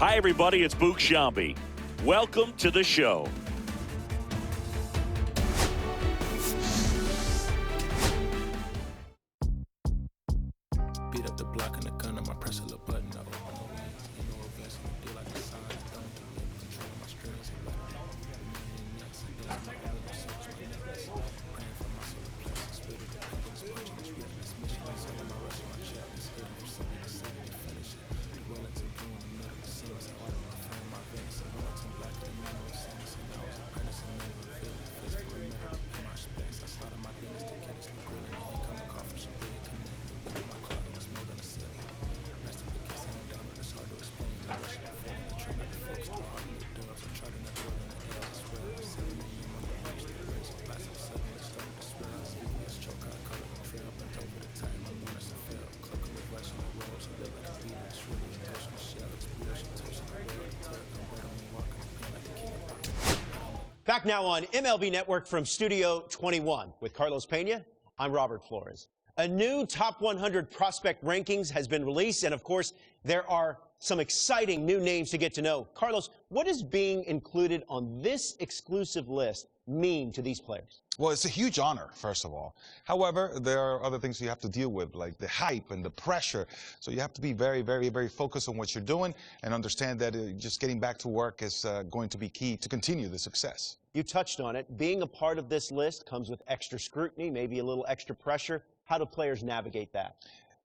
Hi, everybody. It's Boog Shambi. Welcome to the show. Beat up the block and the gun on my press a little button. I open the wings. You know, advance and deal like the sign. Don't do it. Control my strings. Praying for my solar plexus. Spirit of the pendulum, punching the spirit. This mission is all my rest of my chest. This hit for something to say to finish it. Wellington blue in the middle of the scene. I order my friend, my veins. So Wellington black, the man of sense. And I was apprentice and never feel the face for a minute. In my space, I started my business to get us the grill. And he come to call from some big connect. My clock was more than a cell. Rest in the case, I'm down, but it's hard to explain. The rush of the phone, the train of the folks, the heart of the dogs. I'm charting that road in the air as well. 7 a.m. on the beach, the race, blast of suddenly started to swirl. I see this choke, I call it the trail. Bent over the time, I'm on us and fell. Cloak of the rush on the road, so look like a beat. It's really a touch on the shell, explosion, touch on the road. The tug, I'm wet on me, walking the pain like the king of pop. Back now on MLB Network from Studio 21 with Carlos Pena. I'm Robert Flores. A new top 100 prospect rankings has been released, and of course, there are some exciting new names to get to know. Carlos, what does being included on this exclusive list mean to these players? Well, it's a huge honor, first of all. However, there are other things you have to deal with, like the hype and the pressure. So you have to be very, very, very focused on what you're doing and understand that just getting back to work is going to be key to continue the success. You touched on it. Being a part of this list comes with extra scrutiny, maybe a little extra pressure. How do players navigate that?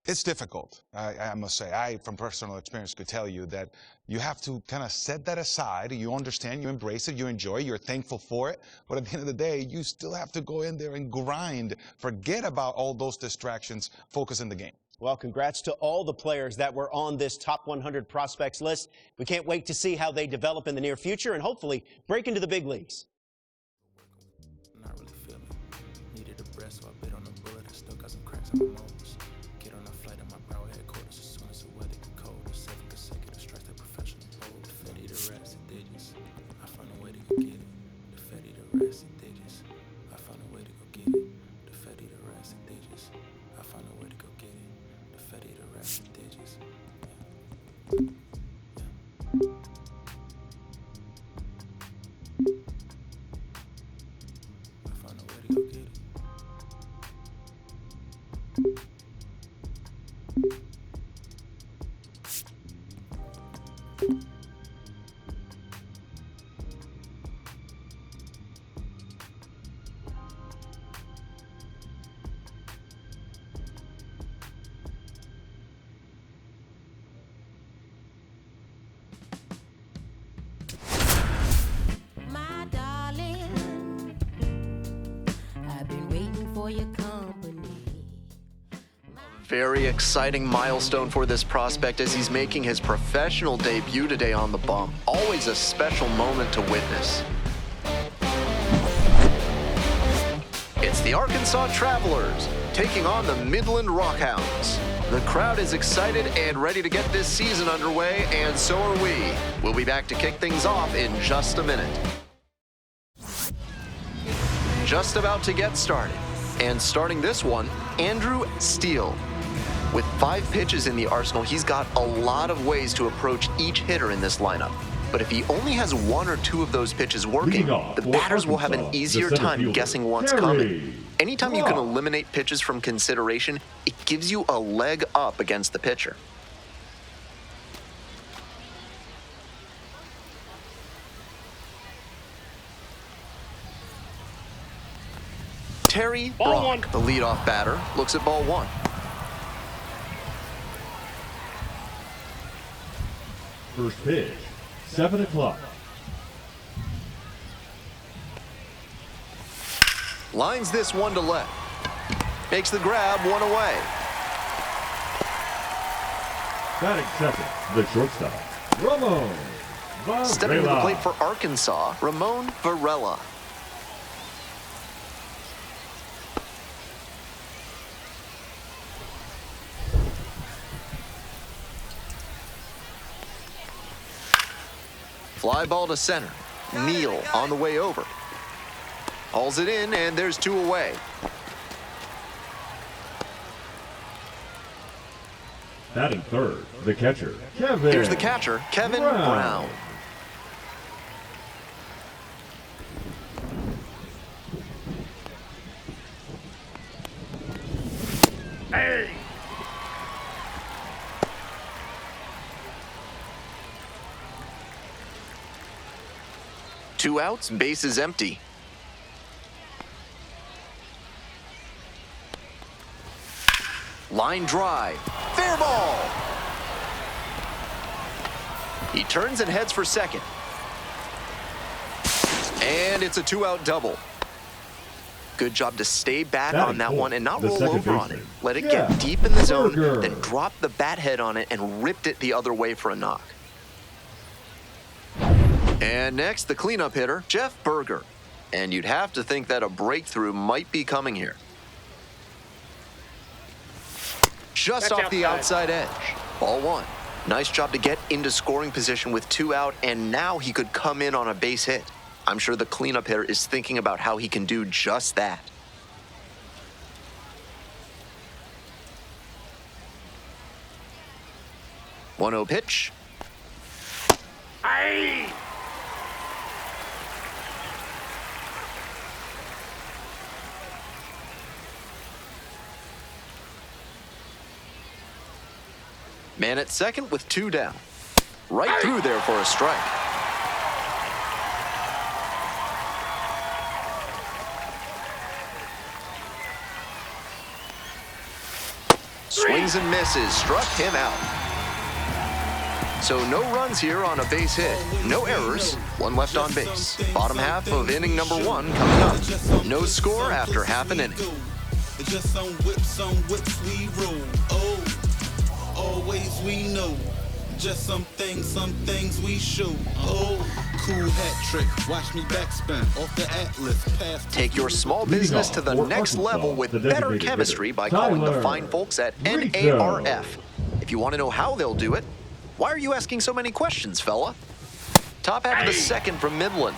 It's difficult, I must say. I, from personal experience, could tell you that you have to kind of set that aside. You understand, you embrace it, you enjoy it, you're thankful for it. But at the end of the day, you still have to go in there and grind. Forget about all those distractions. Focus in the game. Well, congrats to all the players that were on this top 100 prospects list. We can't wait to see how they develop in the near future and hopefully break into the big leagues. Not really feeling. Needed a breath, so I bit on the bullet. I still got some cracks in my bones. Get on a flight at my brow headquarters as soon as the weather get cold. The 7 consecutive strikes that professional bold. The Fetty, the rest, the digits. I find a way to go get it. The Fetty, the rest, the digits. I find a way to go get it. The Fetty, the rest, the digits. I find a way to go get it. The Fetty, the rest, the digits. I find a way to go get it. My darling, I've been waiting for your company. Very exciting milestone for this prospect as he's making his professional debut today on the bump. Always a special moment to witness. It's the Arkansas Travelers taking on the Midland Rockhounds. The crowd is excited and ready to get this season underway, and so are we. We'll be back to kick things off in just a minute. Just about to get started. And starting this one, Andrew Steele. With 5 pitches in the arsenal, he's got a lot of ways to approach each hitter in this lineup. But if he only has 1 or 2 of those pitches working, the batters will have an easier time guessing what's coming. Anytime you can eliminate pitches from consideration, it gives you a leg up against the pitcher. Terry Brock, the leadoff batter, looks at ball 1. First pitch, 7 o'clock. Lines this one to left. Makes the grab, 1 away. Batting second, the shortstop, Ramon Varela. Stepping to the plate for Arkansas, Ramon Varela. Fly ball to center. Neal on the way over. Hauls it in, and there's 2 away. Batting third, the catcher, Kevin. Here's the catcher, Kevin Brown. Hey! Two outs, bases empty. Line drive, fair ball. He turns and heads for second. And it's a two-out double. Good job to stay back on that one and not roll over on it. Let it get deep in the zone, then drop the bat head on it and ripped it the other way for a knock. And next, the cleanup hitter, Jeff Berger. And you'd have to think that a breakthrough might be coming here. Just off the outside edge. Ball one. Nice job to get into scoring position with two out, and now he could come in on a base hit. I'm sure the cleanup hitter is thinking about how he can do just that. One-0 pitch. Aye! Man at second with two down. Right through there for a strike. Swings and misses, struck him out. So no runs here on a base hit, no errors, one left on base. Bottom half of inning number one coming up. No score after half an inning. Just some whips we roll. Oh, always we know. Just some things we show. Oh, cool hat trick. Watch me backspin off the Atlas. Pass. Take your small business to the next level with better chemistry by calling the fine folks at NARF. If you want to know how they'll do it, why are you asking so many questions, fella? Top half of the second from Midland.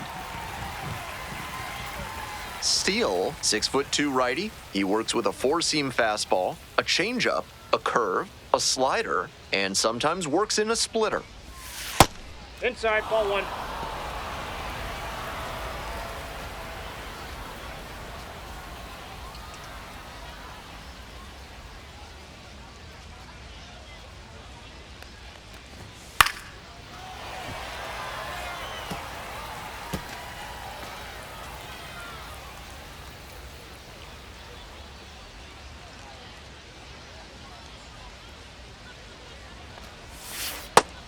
Steele, 6'2" righty. He works with a four-seam fastball, a changeup, a curve, a slider, and sometimes works in a splitter. Inside, ball one.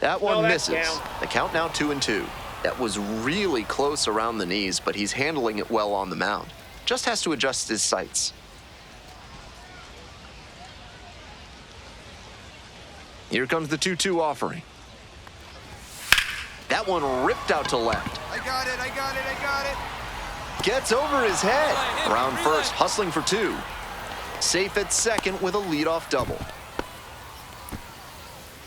That one that's misses. down. The count now 2-2. That was really close around the knees, but he's handling it well on the mound. Just has to adjust his sights. Here comes the 2-2 offering. That one ripped out to left. I got it. Gets over his head. Around first, hustling for two. Safe at second with a leadoff double.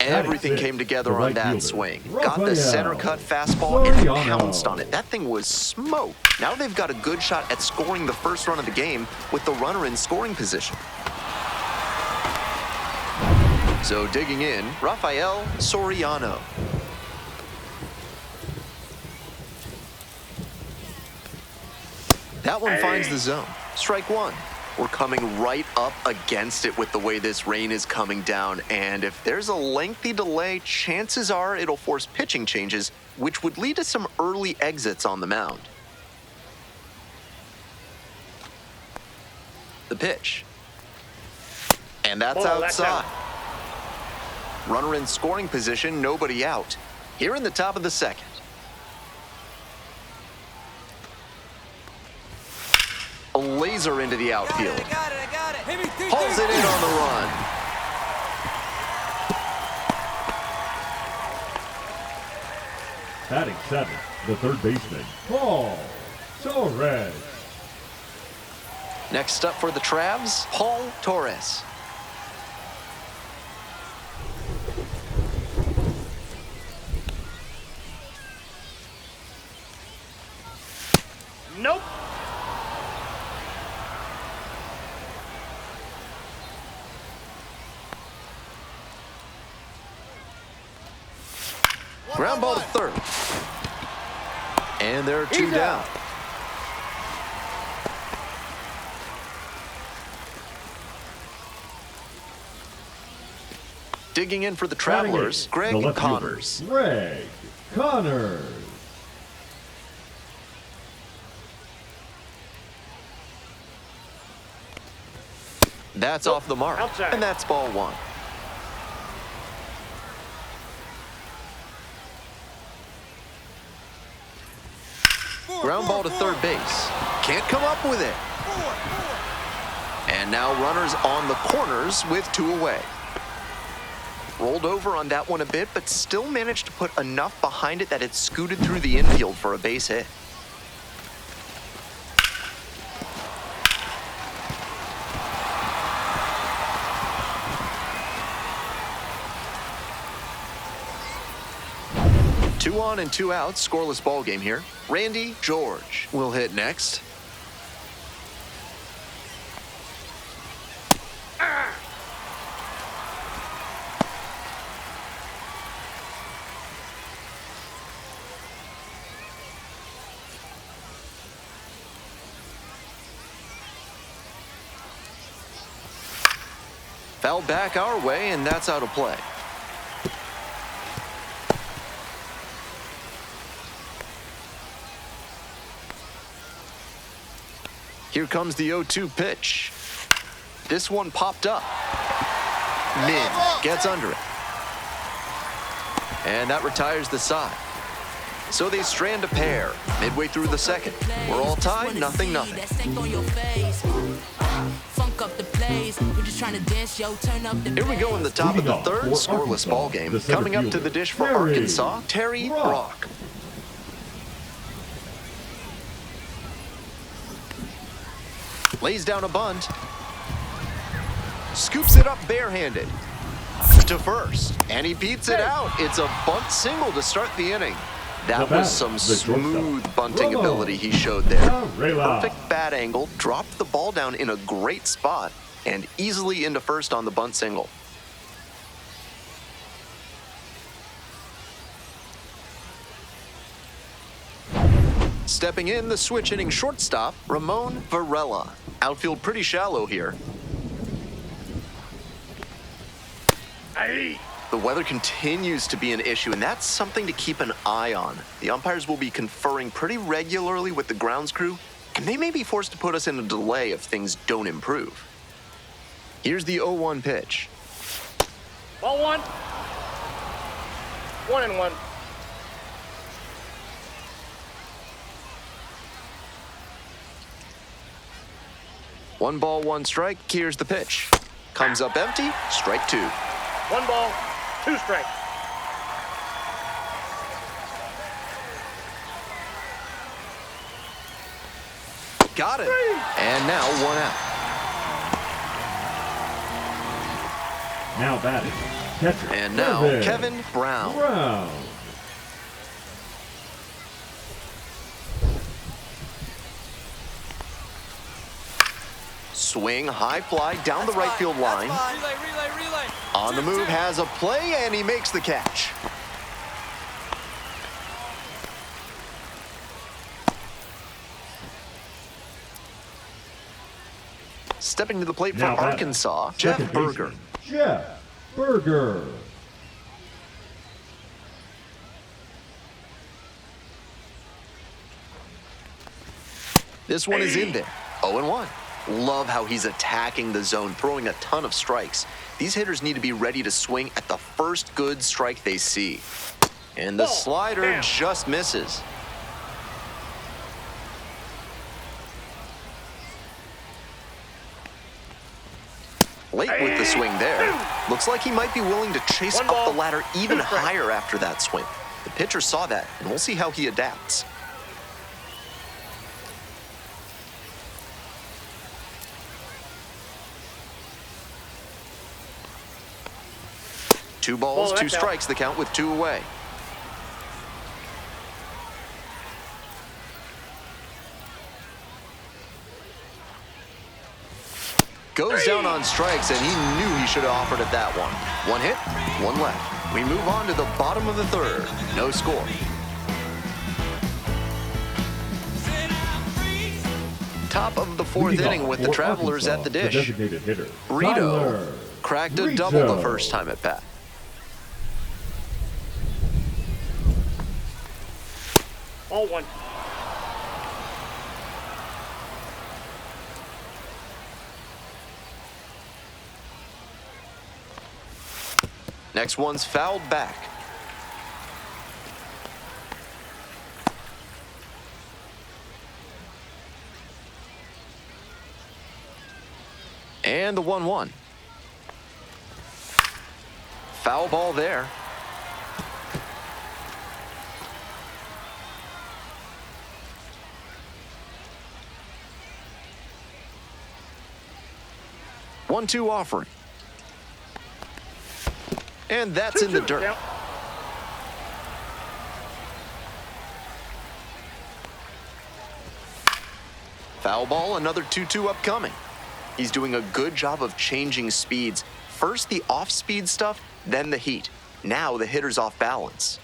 Everything came together on that swing. Got the center cut fastball and pounced on it. That thing was smoke. Now they've got a good shot at scoring the first run of the game with the runner in scoring position. So digging in, Rafael Soriano. That one finds the zone. Strike one. We're coming right up against it with the way this rain is coming down, and if there's a lengthy delay, chances are it'll force pitching changes, which would lead to some early exits on the mound. The pitch. And that's outside. Runner in scoring position, nobody out. Here in the top of the second. A laser into the outfield. I got it. Hauls it in on the run. Batting seventh, the third baseman, Paul Torres. Next up for the Travs, Paul Torres. Nope. Ground ball to third. And there are two down. Digging in for the Travelers, Greg Connors. Greg Connors. That's off the mark, and that's ball one. Ground ball to third base. Can't come up with it. And now runners on the corners with two away. Rolled over on that one a bit, but still managed to put enough behind it that it scooted through the infield for a base hit. Two on and two out, scoreless ball game here. Randy George will hit next. Fouled back our way, and that's out of play. Here comes the 0-2 pitch. This one popped up. Mid gets under it. And that retires the side. So they strand a pair midway through the second. We're all tied, 0-0. Here we go in the top of the third, scoreless ball game. Coming up to the dish for Arkansas, Terry Rock. Lays down a bunt. Scoops it up barehanded to first, and he beats it out. It's a bunt single to start the inning. That was some smooth bunting ability he showed there. Perfect bat angle, dropped the ball down in a great spot, and easily into first on the bunt single. Stepping in, the switch-hitting shortstop, Ramon Varela. Outfield pretty shallow here. The weather continues to be an issue, and that's something to keep an eye on. The umpires will be conferring pretty regularly with the grounds crew, and they may be forced to put us in a delay if things don't improve. Here's the 0-1 pitch. Ball one. 1-1. One ball, one strike. Here's the pitch. Comes up empty. Strike two. 1 ball, 2 strikes. Got it. And now 1 out. Now batting, catcher. And now Kevin Brown. Swing, high fly down the right field line. Relay. On the move, has a play, and he makes the catch. Stepping to the plate for Arkansas, Jeff Berger. Jeff Berger. This one is in there. 0-1. Love how he's attacking the zone, throwing a ton of strikes. These hitters need to be ready to swing at the first good strike they see. And the slider just misses. Late with the swing there. Looks like he might be willing to chase up the ladder even higher after that swing. The pitcher saw that, and we'll see how he adapts. Two balls, two strikes, the count with 2 away. Goes down on strikes, and he knew he should have offered it that one. 1 hit, 1 left. We move on to the bottom of the third. No score. Top of the fourth Leading inning off with the for Travelers Arkansas, at the the dish. designated hitter, Rito Tyler cracked a Rito. double the first time at bat. Ball 1. Next one's fouled back. And the 1-1. Foul ball there. One-two offering. And that's in the dirt. Count. Foul ball, another 2-2 upcoming. He's doing a good job of changing speeds. First the off-speed stuff, then the heat. Now the hitter's off balance.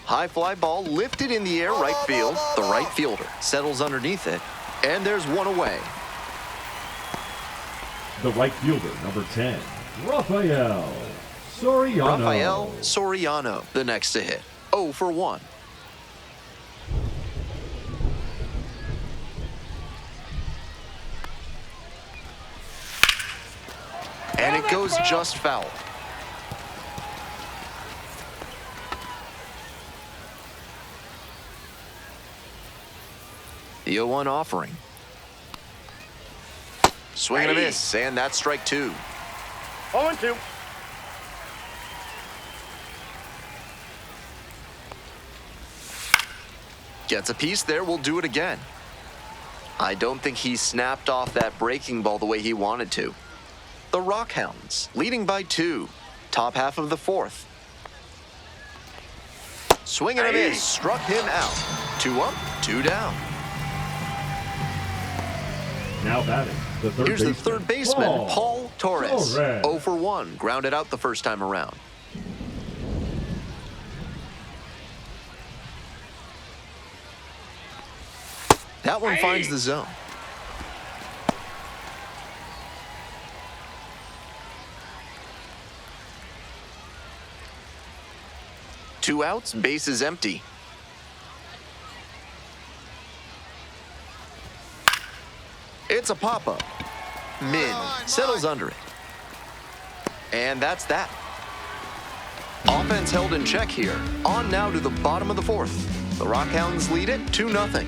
High fly ball lifted in the air, right field. The right fielder settles underneath it, and there's one away. The right fielder, number 10, Rafael Soriano. Rafael Soriano, the next to hit. 0 for 1. And it goes just foul. The 0-1 offering. Swing and a miss, and that's strike 2. 0-2. Gets a piece there, we'll do it again. I don't think he snapped off that breaking ball the way he wanted to. The Rockhounds, leading by 2. Top half of the fourth. Swing and a miss, struck him out. 2 up, 2 down. Now batting, the third Here's baseman, the third baseman, Paul Torres. 0 for 1, grounded out the first time around. That one finds the zone. Two outs, base is empty. It's a pop-up. Min settles under it. And that's that. Offense held in check here. On now to the bottom of the fourth. The Rockhounds lead it 2-0.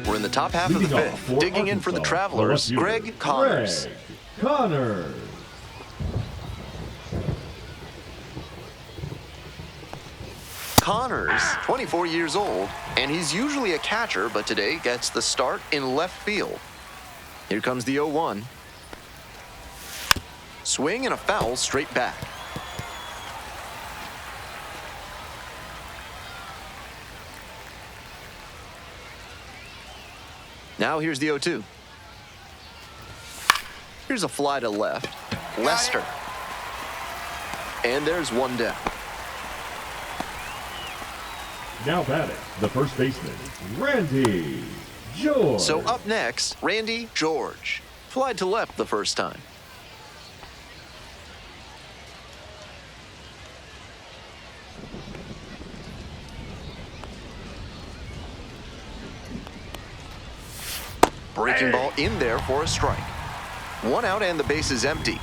We're in the top half of the Leading off fifth. for Digging in for the Arkansas, Travelers, the left Greg fielder, Connors. Greg Connors. Connors, 24 years old, and he's usually a catcher, but today gets the start in left field. Here comes the 0-1. Swing and a foul straight back. Now here's the 0-2. Here's a fly to left. Lester. And there's one down. Now batting, the first baseman, Randy George. So up next, Randy George. Flied to left the first time. Breaking ball in there for a strike. One out and the base is empty.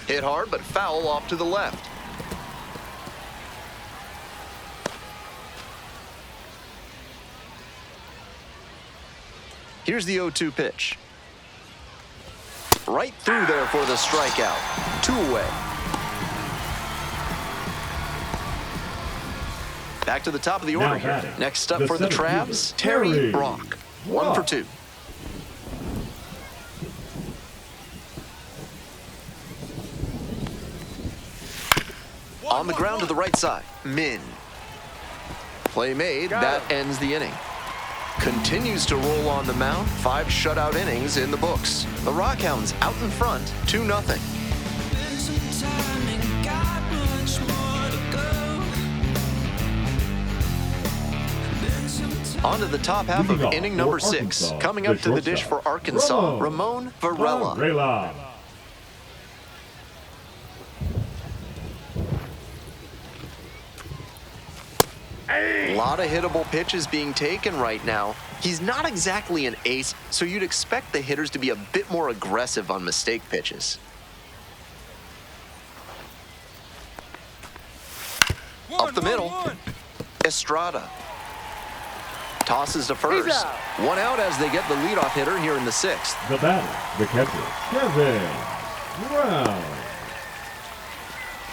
Hit hard, but foul off to the left. Here's the 0-2 pitch. Right through there for the strikeout. 2 away. Back to the top of the Now order here. batting, Next up the for the center Travs, fielder, Terry Terry Brock. 1 for Brock. 2. On the ground to the right side, Min. Play made, that ends the inning. Continues to roll on the mound, 5 shutout innings in the books. The Rockhounds out in front, 2-0. On to the top half of Leading inning off number for 6. Arkansas, Coming the up to the dish for shortstop, Arkansas, Ramon Varela. Varela. A lot of hittable pitches being taken right now. He's not exactly an ace, so you'd expect the hitters to be a bit more aggressive on mistake pitches. Up the middle, Estrada. Tosses to first. 1 out as they get the leadoff hitter here in the 6th. The batter, the catcher, Kevin Brown.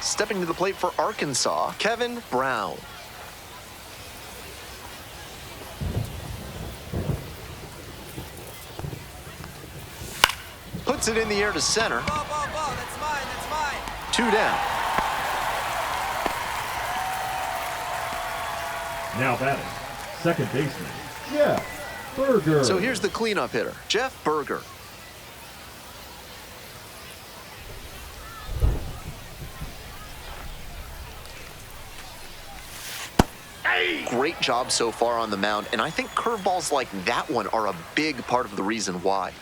Stepping to the plate for Arkansas, Kevin Brown. Puts it in the air to center. Ball, that's mine, that's mine. 2 down. Now batting, second baseman, Jeff Berger. So here's the cleanup hitter, Jeff Berger. Great job so far on the mound, and I think curveballs like that one are a big part of the reason why.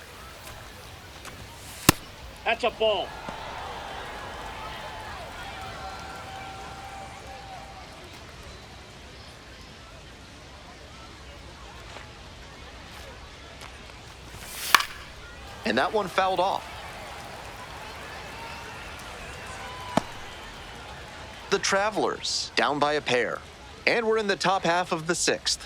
That's a ball. And that one fouled off. The Travelers down by a pair. And we're in the top half of the 6th.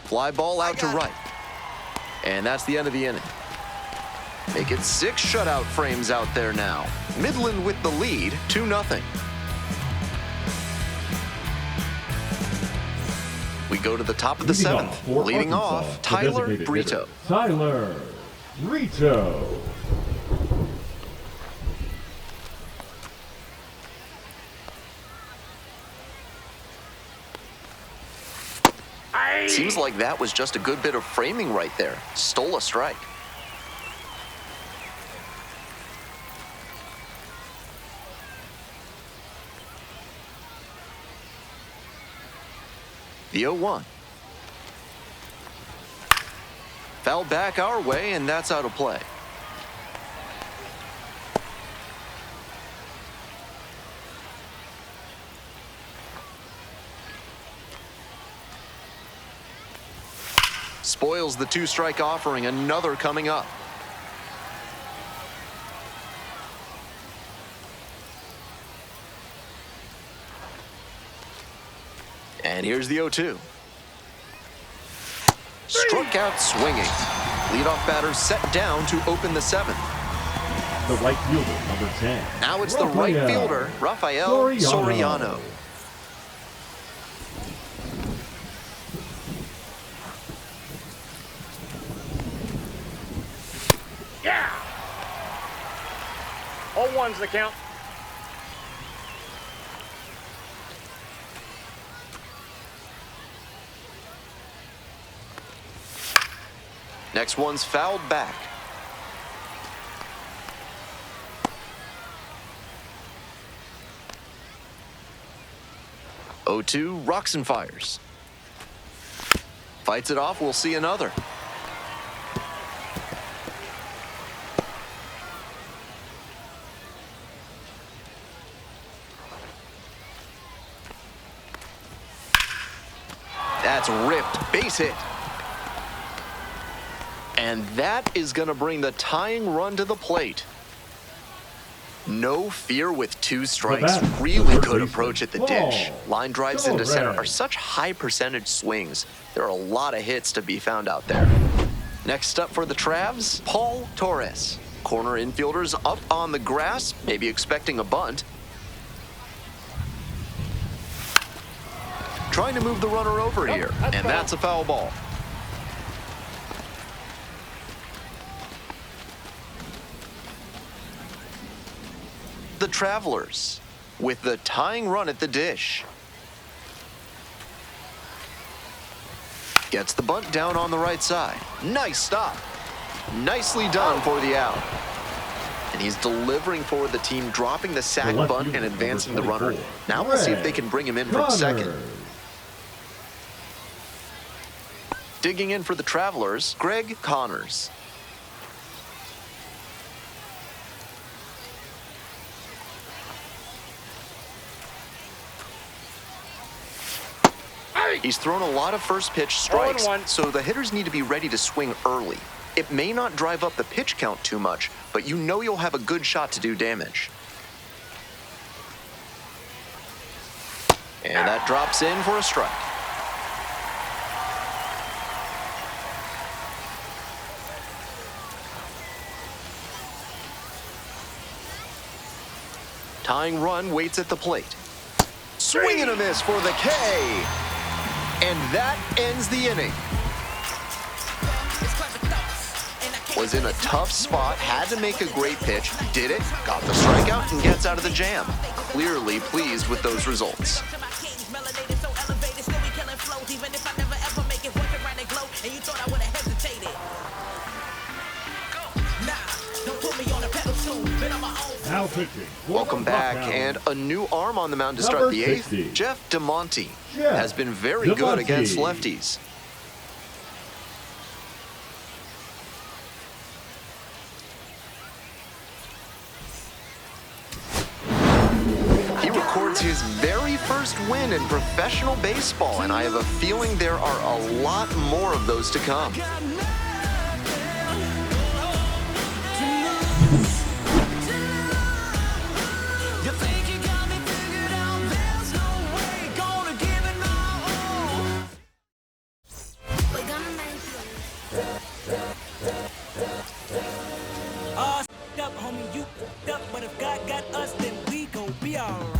Fly ball out to right. And that's the end of the inning. Make it 6 shutout frames out there now. Midland with the lead, 2-0. We go to the top of the 7th. Leading off, Tyler Brito. Tyler Brito. Seems like that was just a good bit of framing right there. Stole a strike. The 0-1. Foul back our way, and that's out of play. Spoils the 2-strike offering, another coming up. And here's the 0-2. Struck out swinging. Leadoff batter set down to open the 7th. The right fielder, number 10. Now it's the right fielder, Rafael Soriano. Yeah! 0-1's the count. Next one's fouled back. O2 rocks and fires. Fights it off, we'll see another. That's ripped, base hit. And that is going to bring the tying run to the plate. No fear with 2 strikes. Really good approach at the dish. Line drives into center are such high percentage swings. There are a lot of hits to be found out there. Next up for the Travs, Paul Torres. Corner infielders up on the grass, maybe expecting a bunt. Trying to move the runner over here, and that's a foul ball. The Travelers with the tying run at the dish. Gets the bunt down on the right side. Nice stop. Nicely done for the out. And he's delivering for the team, dropping the sack bunt and advancing the runner. Now we'll see if they can bring him in from second. Digging in for the Travelers, Greg Connors. He's thrown a lot of first pitch strikes, so the hitters need to be ready to swing early. It may not drive up the pitch count too much, but you know you'll have a good shot to do damage. And that drops in for a strike. Tying run waits at the plate. Swing and a miss for the K. And that ends the inning. Was in a tough spot, had to make a great pitch, did it, got the strikeout, and gets out of the jam. Clearly pleased with those results. Now pitching. Welcome back, and a new arm on the mound to start the eighth. Jeff DeMonte has been very good against lefties. He records his very first win in professional baseball, and I have a feeling there are a lot more of those to come.